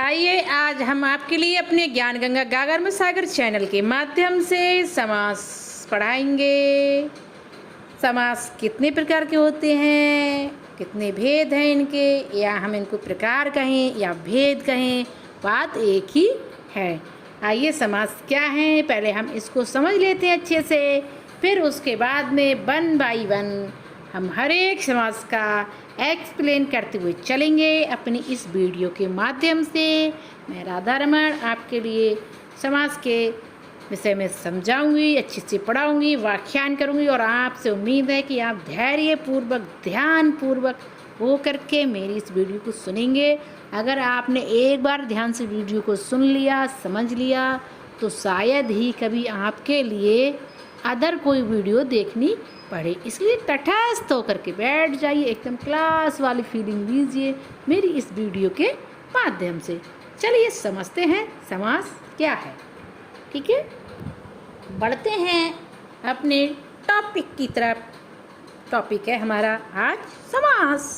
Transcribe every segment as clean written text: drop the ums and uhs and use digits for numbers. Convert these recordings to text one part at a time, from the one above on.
आइए आज हम आपके लिए अपने ज्ञान गंगा गागर में सागर चैनल के माध्यम से समास पढ़ाएंगे। समास कितने प्रकार के होते हैं, कितने भेद हैं इनके, या हम इनको प्रकार कहें या भेद कहें, बात एक ही है। आइए समास क्या है पहले हम इसको समझ लेते हैं अच्छे से, फिर उसके बाद में वन बाई वन हम हर एक समास का एक्सप्लेन करते हुए चलेंगे अपनी इस वीडियो के माध्यम से। मैं राधा रमन आपके लिए समास के विषय में समझाऊंगी, अच्छे से पढ़ाऊंगी, व्याख्यान करूंगी और आपसे उम्मीद है कि आप धैर्यपूर्वक ध्यानपूर्वक हो करके मेरी इस वीडियो को सुनेंगे। अगर आपने एक बार ध्यान से वीडियो को सुन लिया, समझ लिया, तो शायद ही कभी आपके लिए अदर कोई वीडियो देखनी पढ़े। इसलिए तटस्थ होकर के बैठ जाइए, एकदम क्लास वाली फीलिंग लीजिए मेरी इस वीडियो के माध्यम से। चलिए समझते हैं समास क्या है। ठीक है, बढ़ते हैं अपने टॉपिक की तरफ। टॉपिक है हमारा आज समास।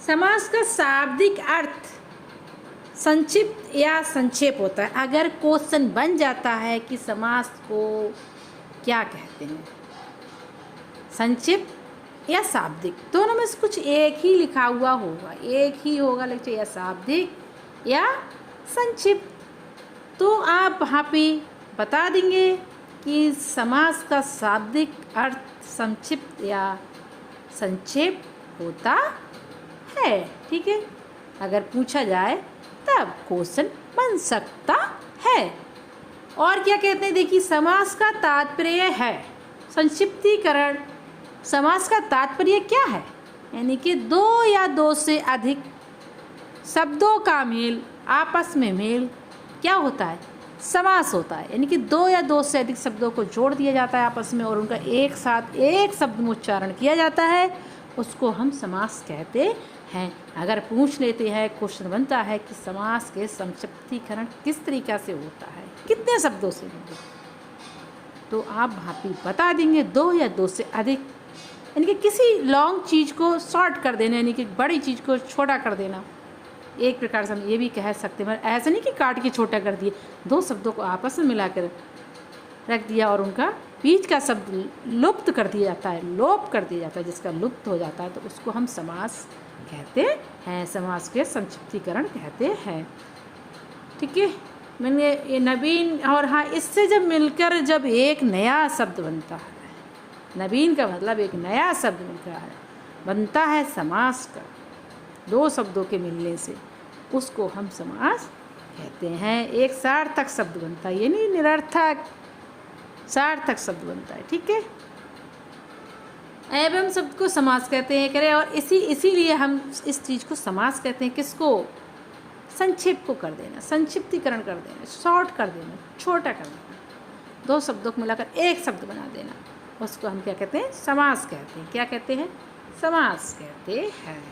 समास का शाब्दिक अर्थ संक्षिप्त या संक्षेप होता है। अगर क्वेश्चन बन जाता है कि समास को क्या कहते हैं, संक्षिप्त या शाब्दिक, दोनों में से कुछ एक ही लिखा हुआ होगा, एक ही होगा लेक्चर, या शाब्दिक या संक्षिप्त। तो आप वहाँ पे बता देंगे कि समास का शाब्दिक अर्थ संक्षिप्त या संक्षेप होता है। ठीक है, अगर पूछा जाए तब क्वेश्चन बन सकता है। और क्या कहते हैं, देखिए समास का तात्पर्य है संक्षिप्तीकरण। समास का तात्पर्य क्या है, यानी कि दो या दो से अधिक शब्दों का मेल, आपस में मेल क्या होता है, समास होता है। यानी कि दो या दो से अधिक शब्दों को जोड़ दिया जाता है आपस में और उनका एक साथ एक शब्द में उच्चारण किया जाता है, उसको हम समास कहते हैं। अगर पूछ लेते हैं, क्वेश्चन बनता है कि समास के संक्षिप्तीकरण किस तरीक़ा से होता है, कितने शब्दों से होंगे, तो आप वहाँ पे बता देंगे दो या दो से अधिक, यानी कि किसी लॉन्ग चीज़ को शॉर्ट कर देना, यानी कि बड़ी चीज़ को छोटा कर देना। एक प्रकार से हम ये भी कह सकते हैं, ऐसा नहीं कि काट के छोटा कर दिए, दो शब्दों को आपस में मिलाकर रख दिया और उनका बीच का शब्द लुप्त कर दिया जाता है, लोप कर दिया जाता है, जिसका लुप्त हो जाता है, तो उसको हम समास कहते हैं, समास के संक्षिप्तीकरण कहते हैं। ठीक है, मैंने ये नवीन और हाँ, इससे जब मिलकर जब एक नया शब्द बनता है, नवीन का मतलब एक नया शब्द बनता है समास का, दो शब्दों के मिलने से, उसको हम समास कहते हैं। एक सार्थक शब्द बनता है, ये नहीं निरर्थक, सार्थक शब्द बनता है। ठीक है, एवं शब्द को समास कहते हैं करें, और इसीलिए हम इस चीज़ को समास कहते हैं। किसको, संक्षेप को कर देना, संक्षिप्तीकरण कर देना, शॉर्ट कर देना, छोटा कर देना, दो शब्दों को मिलाकर एक शब्द बना देना, उसको हम क्या कहते हैं, समास कहते हैं। क्या कहते हैं, समास कहते हैं।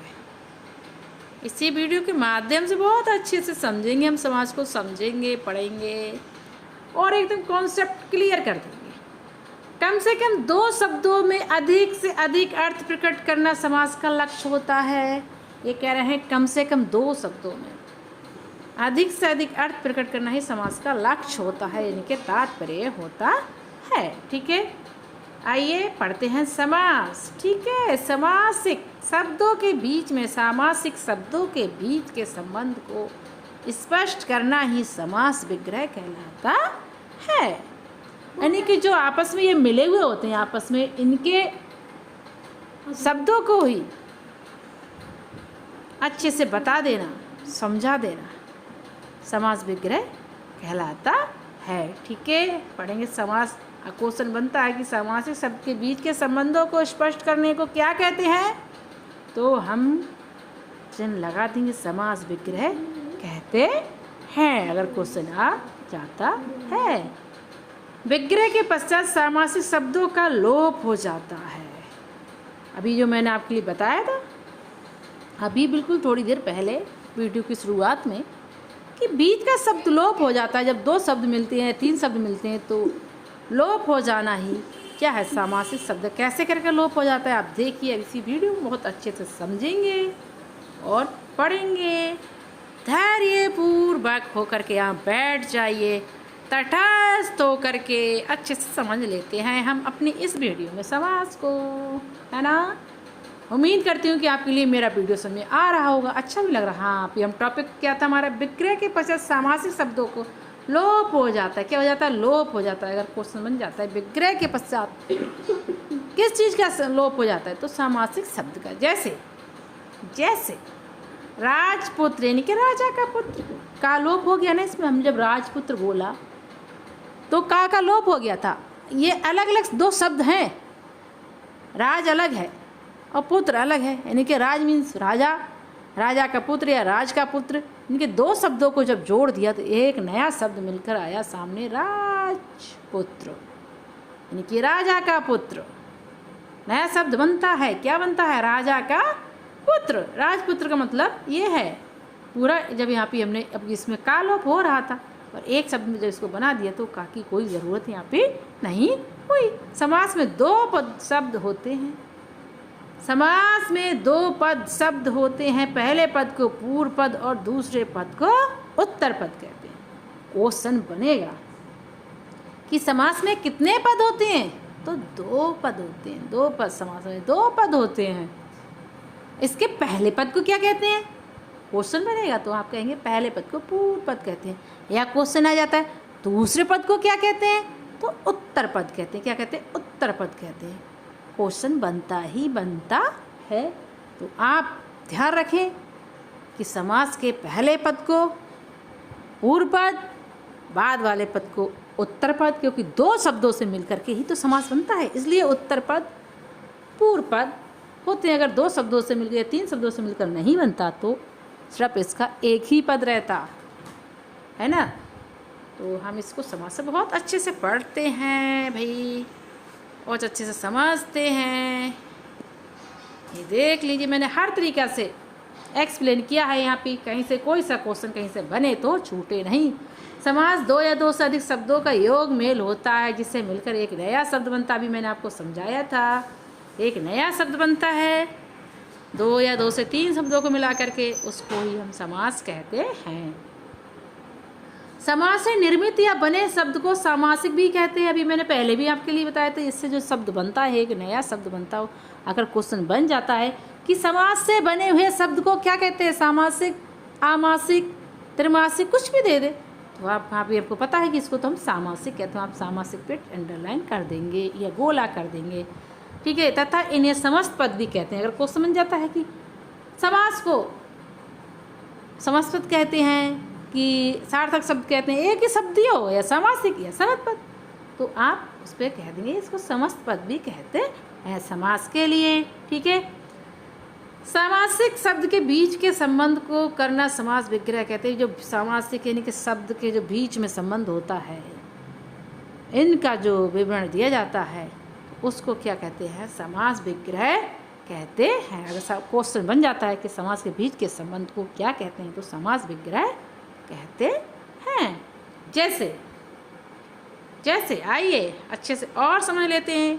इसी वीडियो के माध्यम से बहुत अच्छे से समझेंगे, हम समास को समझेंगे, पढ़ेंगे और एकदम कॉन्सेप्ट क्लियर कर देंगे। कम से कम दो शब्दों में अधिक से अधिक अर्थ प्रकट करना समास का लक्ष्य होता है। ये कह रहे हैं कम से कम दो शब्दों में अधिक से अधिक अर्थ प्रकट करना ही समास का लक्ष्य होता है, यानी कि तात्पर्य होता है। ठीक है, आइए पढ़ते हैं समास। ठीक है, समासिक शब्दों के बीच में, सामासिक शब्दों के बीच के संबंध को स्पष्ट करना ही समास विग्रह कहलाता है। यानी कि जो आपस में ये मिले हुए होते हैं, आपस में इनके शब्दों को ही अच्छे से बता देना, समझा देना, समास विग्रह कहलाता है। ठीक है, पढ़ेंगे समास। क्वेश्चन बनता है कि सामासिक शब्द के बीच के संबंधों को स्पष्ट करने को क्या कहते हैं, तो हम चिन्ह लगा देंगे, समास विग्रह कहते हैं, अगर क्वेश्चन आ जाता है। विग्रह के पश्चात सामासिक शब्दों का लोप हो जाता है। अभी जो मैंने आपके लिए बताया था, अभी बिल्कुल थोड़ी देर पहले वीडियो की शुरुआत में, कि बीच का शब्द लोप हो जाता है। जब दो शब्द मिलते हैं, तीन शब्द मिलते हैं, तो लोप हो जाना ही क्या है, सामासिक शब्द। कैसे करके लोप हो जाता है आप देखिए, इसी वीडियो में बहुत अच्छे से समझेंगे और पढ़ेंगे। धैर्य पूर्वक होकर के यहाँ बैठ जाइए, तटस्थ होकर के अच्छे से समझ लेते हैं हम अपनी इस वीडियो में समास को, है ना। उम्मीद करती हूँ कि आपके लिए मेरा वीडियो समझ में आ रहा होगा, अच्छा भी लग रहा। हाँ, अभी हम टॉपिक क्या था हमारा, विग्रह के पश्चात सामासिक शब्दों को लोप हो जाता है। क्या हो जाता है? लोप हो जाता है। अगर क्वेश्चन बन जाता है विग्रह के पश्चात किस चीज़ का लोप हो जाता है, तो सामासिक शब्द का। जैसे राजपुत्र यानी कि राजा का पुत्र का लोप हो गया ना। इसमें हम जब राजपुत्र बोला तो का लोप हो गया था। ये अलग अलग दो शब्द हैं, राज अलग है और पुत्र अलग है। यानी कि राज मीन्स राजा, राजा का पुत्र या राज का पुत्र। इनके दो शब्दों को जब जोड़ दिया तो एक नया शब्द मिलकर आया सामने, राजपुत्र यानी कि राजा का पुत्र। नया शब्द बनता है, क्या बनता है? राजा का पुत्र। राजपुत्र का मतलब ये है पूरा। जब यहाँ पे हमने अब इसमें का लोप हो रहा था और एक शब्द में जब इसको बना दिया तो का की कोई ज़रूरत यहाँ पे नहीं हुई। समास में दो पद शब्द होते हैं। समास में दो पद शब्द होते हैं। पहले पद को पूर्व पद और दूसरे पद को उत्तर पद कहते हैं। क्वेश्चन बनेगा कि समास में कितने पद होते हैं, तो दो पद होते हैं। दो पद, समास में दो पद होते हैं। इसके पहले पद को क्या कहते हैं? क्वेश्चन बनेगा तो आप कहेंगे पहले पद को पूर्व पद कहते हैं। या क्वेश्चन आ जाता है दूसरे पद को क्या कहते हैं, तो उत्तर पद कहते हैं। क्या कहते हैं? उत्तर पद कहते हैं। क्वेश्चन बनता ही बनता है। तो आप ध्यान रखें कि समास के पहले पद को पूर्व पद, बाद वाले पद को उत्तर पद, क्योंकि दो शब्दों से मिलकर के ही तो समास बनता है, इसलिए उत्तर पद पूर्व पद होते हैं। अगर दो शब्दों से मिलकर, तीन शब्दों से मिलकर नहीं बनता तो सिर्फ इसका एक ही पद रहता है ना। तो हम इसको समास से बहुत अच्छे से पढ़ते हैं भाई, बहुत अच्छे से समझते हैं। ये देख लीजिए, मैंने हर तरीक़ा से एक्सप्लेन किया है यहाँ पे। कहीं से कोई सा क्वेश्चन कहीं से बने तो छूटे नहीं। समास दो या दो से अधिक शब्दों का योग मेल होता है, जिससे मिलकर एक नया शब्द बनता। अभी मैंने आपको समझाया था, एक नया शब्द बनता है। दो या दो से तीन शब्दों को मिला करके उसको ही हम समास कहते हैं। समास से निर्मित या बने शब्द को सामासिक भी कहते हैं। अभी मैंने पहले भी आपके लिए बताया था, इससे जो शब्द बनता है, एक नया शब्द बनता हो। अगर क्वेश्चन बन जाता है कि समास से बने हुए शब्द को क्या कहते हैं, सामासिक, आमासिक, त्रिमासिक, कुछ भी दे दे तो आप वहाँ पे आपको पता है कि इसको तो हम सामासिक कहते हैं। आप सामासिक पे अंडरलाइन कर देंगे या गोला कर देंगे, ठीक है। तथा इन्हें समस्त पद भी कहते हैं। अगर क्वेश्चन बन जाता है कि समास को समस्त पद कहते हैं कि सार्थक शब्द कहते हैं, एक ही शब्द हो या सामासिक या समस्त पद, तो आप उस पर कह देंगे इसको समस्त पद भी कहते हैं समास के लिए, ठीक है। सामासिक शब्द के बीच के संबंध को करना समास विग्रह कहते हैं। जो सामासिक यानी कि शब्द के जो बीच में संबंध होता है, इनका जो विवरण दिया जाता है उसको क्या कहते हैं, समास विग्रह कहते हैं। अगर क्वेश्चन बन जाता है कि समास के बीच के संबंध को क्या कहते हैं, तो समास विग्रह कहते हैं। जैसे आइए अच्छे से और समझ लेते हैं।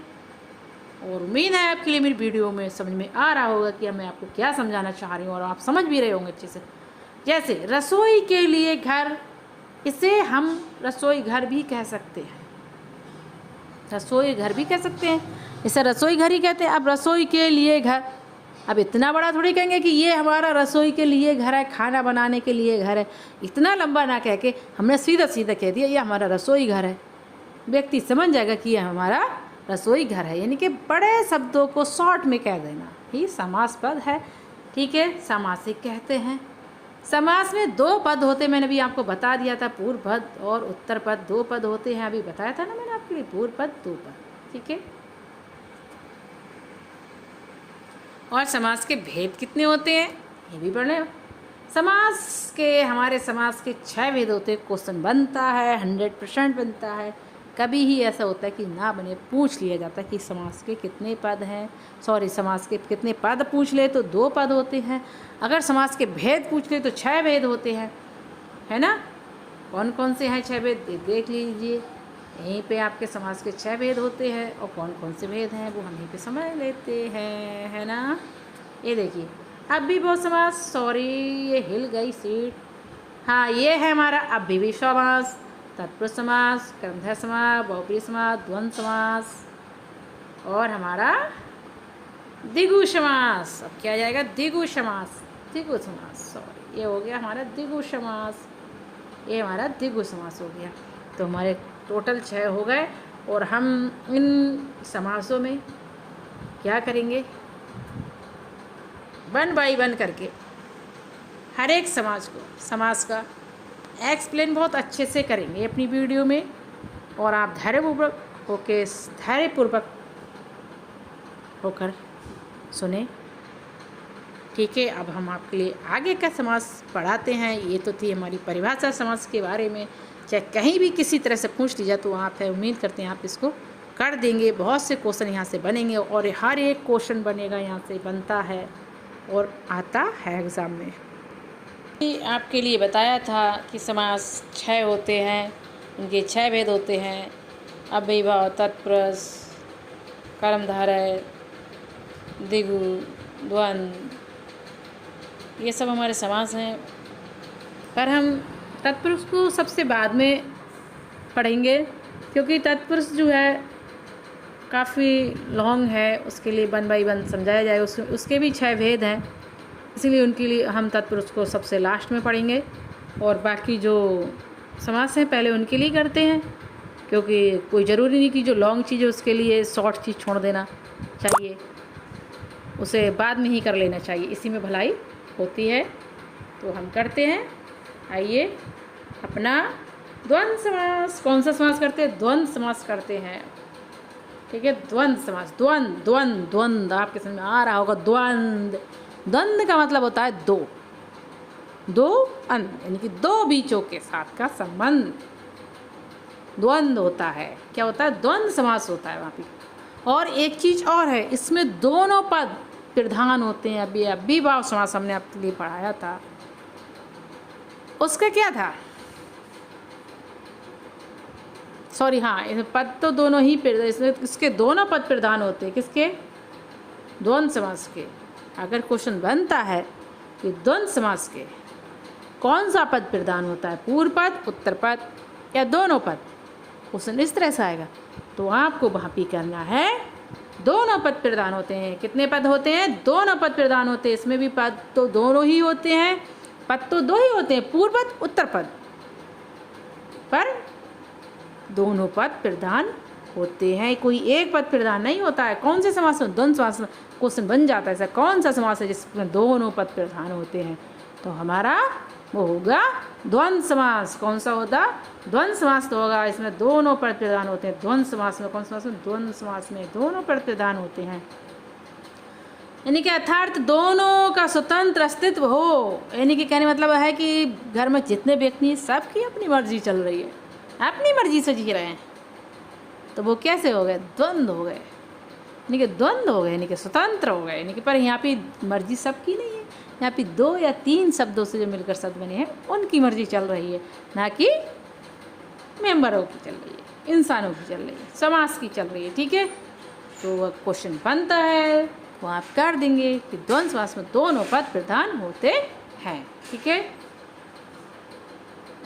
और उम्मीद है आपके लिए मेरी वीडियो में समझ में आ रहा होगा कि मैं आपको क्या समझाना चाह रही हूँ, और आप समझ भी रहे होंगे अच्छे से। जैसे रसोई के लिए घर, इसे हम रसोई घर भी कह सकते हैं। रसोई घर भी कह सकते हैं, इसे रसोई घर ही कहते हैं। अब रसोई के लिए घर, अब इतना बड़ा थोड़ी कहेंगे कि ये हमारा रसोई के लिए घर है, खाना बनाने के लिए घर है। इतना लंबा ना कह के हमने सीधा सीधा कह दिया ये हमारा रसोई घर है। व्यक्ति समझ जाएगा कि ये हमारा रसोई घर है। यानी कि बड़े शब्दों को शॉर्ट में कह देना ही समास पद है, ठीक है। सामासिक कहते हैं। समास में दो पद होते, मैंने भी आपको बता दिया था, पूर्व पद और उत्तर पद दो पद होते हैं। अभी बताया था ना मैंने आपके लिए, पूर्व पद दो पद, ठीक है। और समास के भेद कितने होते हैं ये भी पढ़ने। समास के, हमारे समास के 6 भेद होते हैं। क्वेश्चन बनता है, 100% बनता है। कभी ही ऐसा होता है कि ना बने, पूछ लिया जाता है कि समास के कितने पद हैं, समास के कितने पद पूछ ले तो 2 पद होते हैं। अगर समास के भेद पूछ ले तो 6 भेद होते हैं, है ना। कौन कौन से हैं 6 भेद देख लीजिए। यहीं पे आपके समास के 6 भेद होते हैं, और कौन कौन से भेद हैं वो हम यहीं पे समझ लेते हैं, है ना। ये देखिए, अब भी बहुत समास, सॉरी ये हिल गई सीट, हाँ, ये है हमारा अव्ययी समास, तत्पुरुष समास, कर्मधारय समास, बहुब्रीहि समास, द्वंद्व समास और हमारा द्विगु समास। अब क्या आ जाएगा? द्विगु समास, द्विगु समास, सॉरी, ये हो गया हमारा द्विगु समास। ये हमारा द्विगु समास हो गया। तो हमारे टोटल 6 हो गए और हम इन समासों में क्या करेंगे, 1 बाय 1 करके हर एक समास का एक्सप्लेन बहुत अच्छे से करेंगे अपनी वीडियो में। और आप धैर्यपूर्वक होकर सुने, ठीक है। अब हम आपके लिए आगे का समास पढ़ाते हैं। ये तो थी हमारी परिभाषा समास के बारे में। चाहे कहीं भी किसी तरह से पूछ लीजिए तो आप है, उम्मीद करते हैं आप इसको कर देंगे। बहुत से क्वेश्चन यहाँ से बनेंगे और हर एक क्वेश्चन बनेगा, यहाँ से बनता है और आता है एग्ज़ाम में। आपके लिए बताया था कि समास 6 होते हैं, उनके 6 भेद होते हैं। अव्ययी भाव, तत्पुरुष, कर्मधारय, द्विगु, द्वंद्व, ये सब हमारे समास हैं। पर हम तत्पुरुष को सबसे बाद में पढ़ेंगे, क्योंकि तत्पुरुष जो है काफ़ी लॉन्ग है, उसके लिए 1 बाय 1 समझाया जाए। उसके भी 6 भेद हैं, इसीलिए उनके लिए हम तत्पुरुष को सबसे लास्ट में पढ़ेंगे। और बाकी जो समास हैं पहले उनके लिए करते हैं, क्योंकि कोई ज़रूरी नहीं कि जो लॉन्ग चीज़ है उसके लिए शॉर्ट चीज़ छोड़ देना चाहिए, उसे बाद में ही कर लेना चाहिए, इसी में भलाई होती है। तो हम करते हैं, आइए अपना द्वंद्व समास। कौन सा समास करते हैं? द्वंद्व समास करते हैं, ठीक है। द्वंद्व समास, द्वंद्व द्वंद्व द्वंद्व आपके समझ में आ रहा होगा। द्वंद्व, द्वंद्व का मतलब होता है दो, दो अंत, यानी कि दो बीचों के साथ का संबंध द्वंद्व होता है। क्या होता है? द्वंद्व समास होता है वहाँ पे। और एक चीज़ और है, इसमें दोनों पद प्रधान होते हैं। अभी अव्ययी समास हमने आपके लिए पढ़ाया था, उसका क्या था? सॉरी, हाँ, पद तो दोनों ही इसमें इसके दोनों पद प्रधान होते हैं। किसके? द्वंद्व समास के। अगर क्वेश्चन बनता है कि द्वंद्व समास के कौन सा पद प्रधान होता है, पूर्व पद, उत्तर पद या दोनों पद, क्वेश्चन इस तरह से आएगा, तो आपको वहाँ पे करना है दोनों पद प्रधान होते हैं। कितने पद होते हैं? दोनों पद प्रधान होते हैं। इसमें भी पद तो दोनों ही होते हैं, पद तो दो ही होते हैं, पूर्व पद, उत्तर पद, पर दोनों पद प्रधान होते हैं, कोई एक पद प्रधान नहीं होता है। कौन से समास में? द्वंद्व समास में क्वेश्चन बन जाता है ऐसा कौन सा समास है जिसमें दोनों पद प्रधान होते हैं? तो हमारा वो होगा द्वंद्व समास। कौन सा होता? द्वंद्व समास तो होगा, इसमें दोनों पद प्रधान होते हैं। द्वंद्व समास में कौन सा समास में? द्वंद्व समास में दोनों पद प्रधान होते हैं, यानी कि अर्थात दोनों का स्वतंत्र अस्तित्व हो। यानी कि कहने मतलब है कि घर में जितने व्यक्ति हैं सबकी अपनी मर्जी चल रही है, अपनी मर्जी से जी रहे हैं, तो वो कैसे हो गए? द्वंद्व हो गए, यानी कि द्वंद्व हो गए, यानी कि स्वतंत्र हो गए। यानी कि पर यहाँ पे मर्जी सबकी नहीं है, यहाँ पे 2 या 3 शब्दों से जो मिलकर शब्द बने हैं उनकी मर्जी चल रही है, ना कि मेंबरों की चल रही है, इंसानों की चल रही है, समाज की चल रही है, ठीक है। तो क्वेश्चन बनता है वो आप कर देंगे कि द्वंद्व समास में दोनों पद प्रधान होते हैं, ठीक है।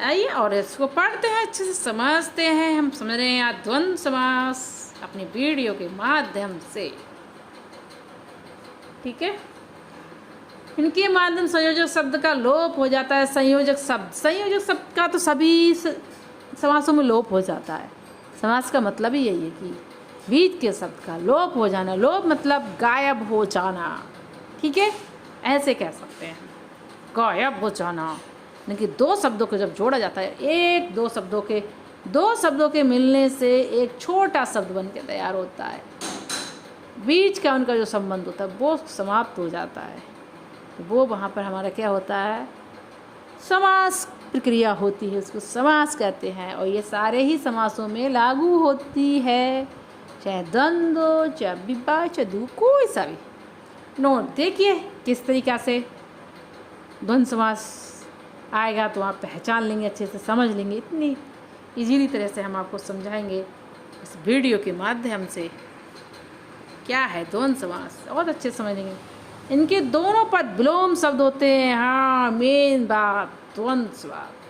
आइए और इसको पढ़ते हैं, अच्छे से समझते हैं। हम समझ रहे हैं आज द्वंद्व समास अपनी वीडियो के माध्यम से, ठीक है। इनके माध्यम संयोजक शब्द का लोप हो जाता है। संयोजक शब्द का तो सभी समासों में लोप हो जाता है। समास का मतलब ही यही है कि बीच के शब्द का लोप हो जाना। लोप मतलब गायब हो जाना, ठीक है, ऐसे कह सकते हैं, गायब हो जाना। यानी कि 2 शब्दों को जब जोड़ा जाता है, दो शब्दों के मिलने से एक छोटा शब्द बन के तैयार होता है। बीच का उनका जो संबंध होता है वो समाप्त हो जाता है, तो वो वहाँ पर हमारा क्या होता है? समास प्रक्रिया होती है, उसको समास कहते हैं। और ये सारे ही समासों में लागू होती है, चाहे द्वंद्व, चाहे विभा, चाहे द्विगु, कोई सा भी। नोट देखिए किस तरीक़ा से द्वंद्व समास आएगा तो आप पहचान लेंगे, अच्छे से समझ लेंगे। इतनी इजीली तरह से हम आपको समझाएंगे इस वीडियो के माध्यम से क्या है द्वंद्व समास, बहुत अच्छे से समझ लेंगे। इनके दोनों पद विलोम शब्द होते हैं। हाँ, मेन बात द्वंद्व समास।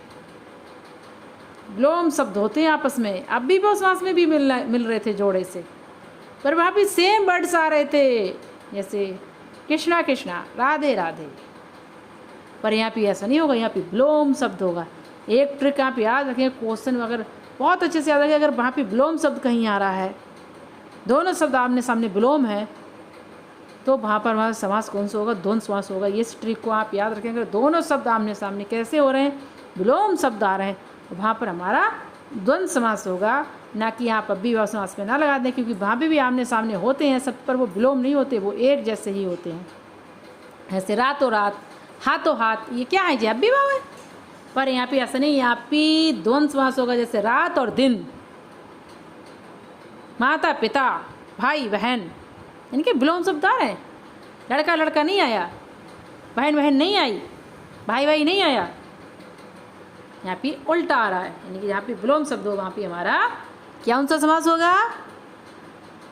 विलोम शब्द होते हैं आपस में, अब भी बहु समास में भी मिल रहे थे जोड़े से, पर वहाँ भी सेम वर्ड्स आ रहे थे, जैसे कृष्णा कृष्णा, राधे राधे। पर यहाँ पे ऐसा नहीं होगा, यहाँ पे विलोम शब्द होगा। एक ट्रिक आप याद रखें, क्वेश्चन अगर बहुत अच्छे से याद रखें, अगर वहाँ पे विलोम शब्द कहीं आ रहा है, दोनों शब्द आमने सामने विलोम है, तो वहाँ पर हमारा समास कौन सा होगा? द्वंद्व समास होगा। इस ट्रिक को आप याद रखें, अगर दोनों शब्द आमने सामने कैसे हो रहे हैं, विलोम शब्द आ रहे हैं, तो वहाँ पर हमारा द्वंद्व समास होगा, ना कि आप अव्ययभाव समास में ना लगा दें, क्योंकि वहाँ भी आमने सामने होते हैं सब, पर वो विलोम नहीं होते, वो एक जैसे ही होते हैं। ऐसे रातों रात, हाथों हाथ, ये क्या है जी? अव्ययभाव है। पर यहाँ पे ऐसा नहीं, यहाँ पे द्वंद्व समास होगा, जैसे रात और दिन, माता पिता, भाई बहन, इनके विलोम शब्द आ रहे हैं। लड़का लड़का नहीं आया, बहन बहन नहीं आई, भाई भाई नहीं आया, यहाँ पे उल्टा आ रहा है, यानी कि जहाँ पे विलोम शब्द होगा वहाँ पे हमारा कौन सा समास होगा?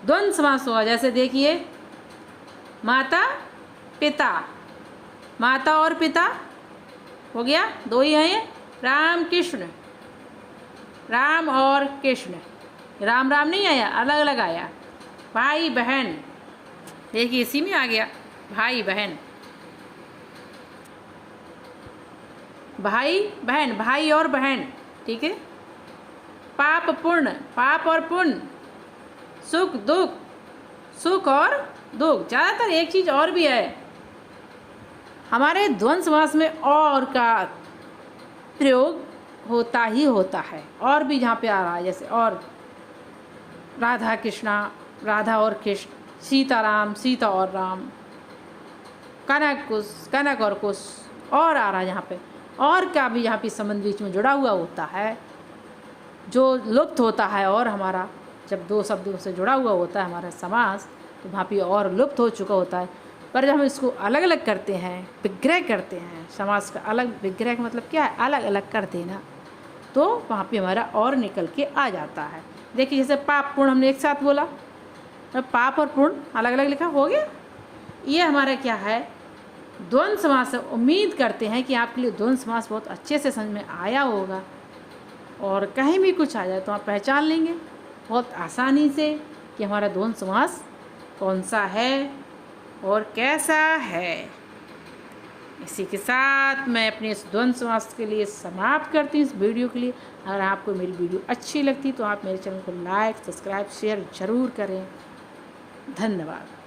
द्वंद्व समास होगा। जैसे देखिए, माता पिता, माता और पिता हो गया, दो ही हैं। राम कृष्ण, राम और कृष्ण, राम राम नहीं आया, अलग अलग आया। भाई बहन, देखिए इसी में आ गया, भाई बहन, भाई बहन, भाई और बहन, ठीक है। पाप पुण्य, पाप और पुण्य, सुख दुख, सुख और दुख। ज़्यादातर एक चीज़ और भी है, हमारे द्वंद्व समास में और का प्रयोग होता ही होता है, और भी जहाँ पे आ रहा है, जैसे और राधा कृष्णा, राधा और कृष्ण, सीताराम, सीता और राम, कनक कुश, कनक और कुश, और आ रहा है यहाँ पे, और का भी यहाँ पे संबंध बीच में जुड़ा हुआ होता है, जो लुप्त होता है। और हमारा जब दो शब्दों से जुड़ा हुआ होता है हमारा समास, तो वहाँ पे और लुप्त हो चुका होता है। पर जब हम इसको अलग अलग करते हैं, विग्रह करते हैं, समास का अलग, विग्रह का मतलब क्या है? अलग अलग कर देना, तो वहाँ पे हमारा और निकल के आ जाता है। देखिए जैसे पाप पुण्य हमने एक साथ बोला, अब पाप और पुण्य अलग अलग लिखा, हो गया। ये हमारा क्या है? द्वंद्व समास है। उम्मीद करते हैं कि आपके लिए द्वंद्व समास बहुत अच्छे से समझ में आया होगा, और कहीं भी कुछ आ जाए तो आप पहचान लेंगे बहुत आसानी से कि हमारा द्वंद्व समास कौन सा है और कैसा है। इसी के साथ मैं अपने इस द्वंद्व समास के लिए समाप्त करती हूँ इस वीडियो के लिए। अगर आपको मेरी वीडियो अच्छी लगती तो आप मेरे चैनल को लाइक, सब्सक्राइब, शेयर ज़रूर करें। धन्यवाद।